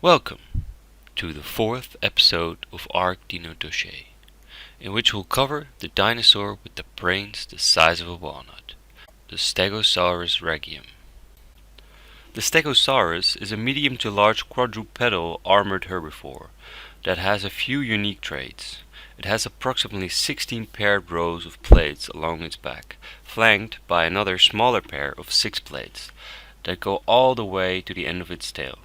Welcome to the fourth episode of ARK Dino Dossiers, in which we'll cover the dinosaur with the brains the size of a walnut, the Stegosaurus regium. The Stegosaurus is a medium to large quadrupedal armored herbivore that has a few unique traits. It has approximately 16 paired rows of plates along its back, flanked by another smaller pair of 6 plates that go all the way to the end of its tail.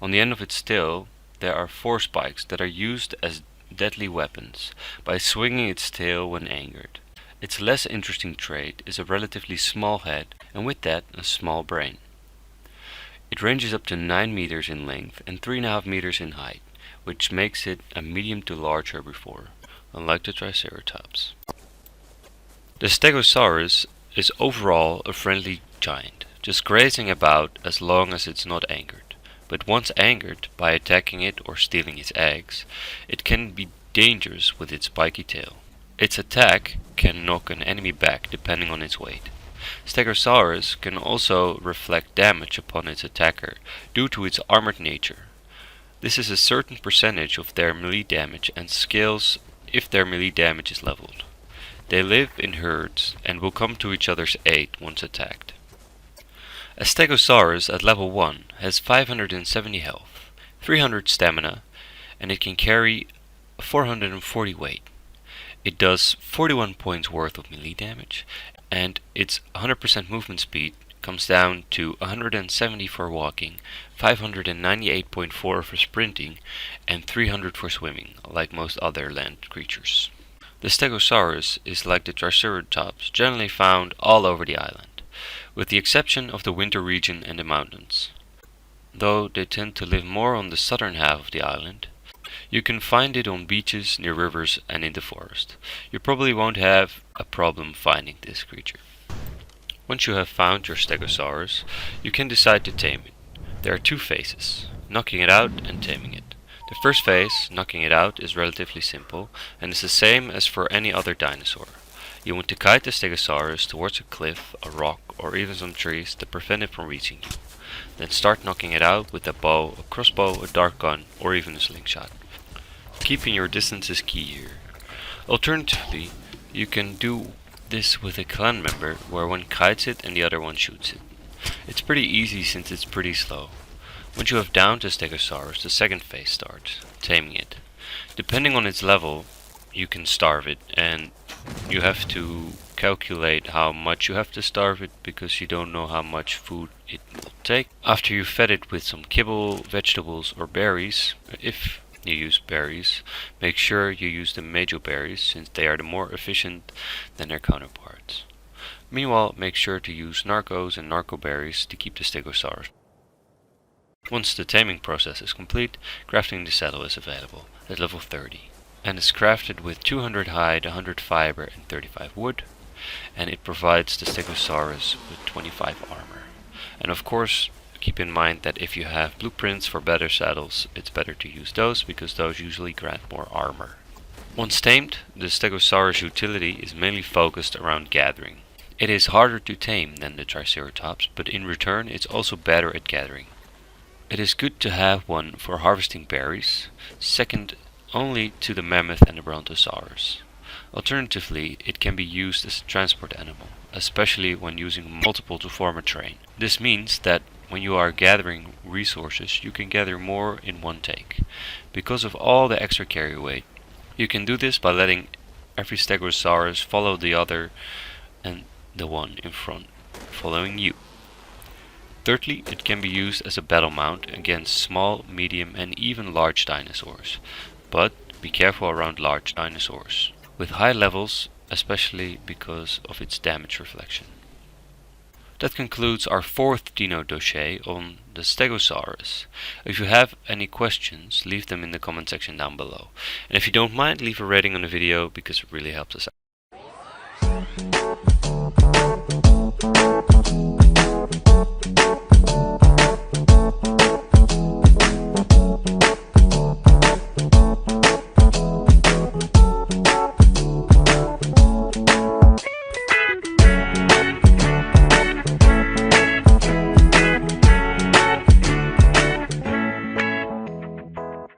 On the end of its tail there are 4 spikes that are used as deadly weapons by swinging its tail when angered. Its less interesting trait is a relatively small head, and with that a small brain. It ranges up to 9 meters in length and 3.5 meters in height, which makes it a medium to large herbivore, unlike the Triceratops. The Stegosaurus is overall a friendly giant, just grazing about as long as it's not angered. But once angered by attacking it or stealing its eggs, it can be dangerous with its spiky tail. Its attack can knock an enemy back depending on its weight. Stegosaurus can also reflect damage upon its attacker due to its armored nature. This is a certain percentage of their melee damage and scales if their melee damage is leveled. They live in herds and will come to each other's aid once attacked. A Stegosaurus at level 1 has 570 health, 300 stamina, and it can carry 440 weight. It does 41 points worth of melee damage, and its 100% movement speed comes down to 170 for walking, 598.4 for sprinting, and 300 for swimming, like most other land creatures. The Stegosaurus is like the Triceratops, generally found all over the island, with the exception of the winter region and the mountains. Though they tend to live more on the southern half of the island, you can find it on beaches, near rivers, and in the forest. You probably won't have a problem finding this creature. Once you have found your Stegosaurus, you can decide to tame it. There are 2 phases, knocking it out and taming it. The first phase, knocking it out, is relatively simple and is the same as for any other dinosaur. You want to kite the Stegosaurus towards a cliff, a rock, or even some trees to prevent it from reaching you. Then start knocking it out with a bow, a crossbow, a dart gun, or even a slingshot. Keeping your distance is key here. Alternatively, you can do this with a clan member where one kites it and the other one shoots it. It's pretty easy since it's pretty slow. Once you have downed the Stegosaurus, the second phase starts, taming it. Depending on its level, you can starve it, and you have to calculate how much you have to starve it because you don't know how much food it will take. After you've fed it with some kibble, vegetables, or berries, if you use berries, make sure you use the major berries since they are the more efficient than their counterparts. Meanwhile, make sure to use narcos and narcoberries to keep the Stegosaurus. Once the taming process is complete, crafting the saddle is available at level 30. And is crafted with 200 hide, 100 fiber, and 35 wood, and it provides the Stegosaurus with 25 armor. And of course, keep in mind that if you have blueprints for better saddles, it's better to use those because those usually grant more armor. Once tamed, the Stegosaurus utility is mainly focused around gathering. It is harder to tame than the Triceratops, but in return it's also better at gathering. It is good to have one for harvesting berries, second only to the mammoth and the brontosaurus. Alternatively, it can be used as a transport animal, especially when using multiple to form a train. This means that when you are gathering resources, you can gather more in one take. Because of all the extra carry weight, you can do this by letting every Stegosaurus follow the other and the one in front following you. Thirdly, it can be used as a battle mount against small, medium, and even large dinosaurs. But be careful around large dinosaurs, with high levels, especially because of its damage reflection. That concludes our 4th Dino Dossier on the Stegosaurus. If you have any questions, leave them in the comment section down below. And if you don't mind, leave a rating on the video because it really helps us out.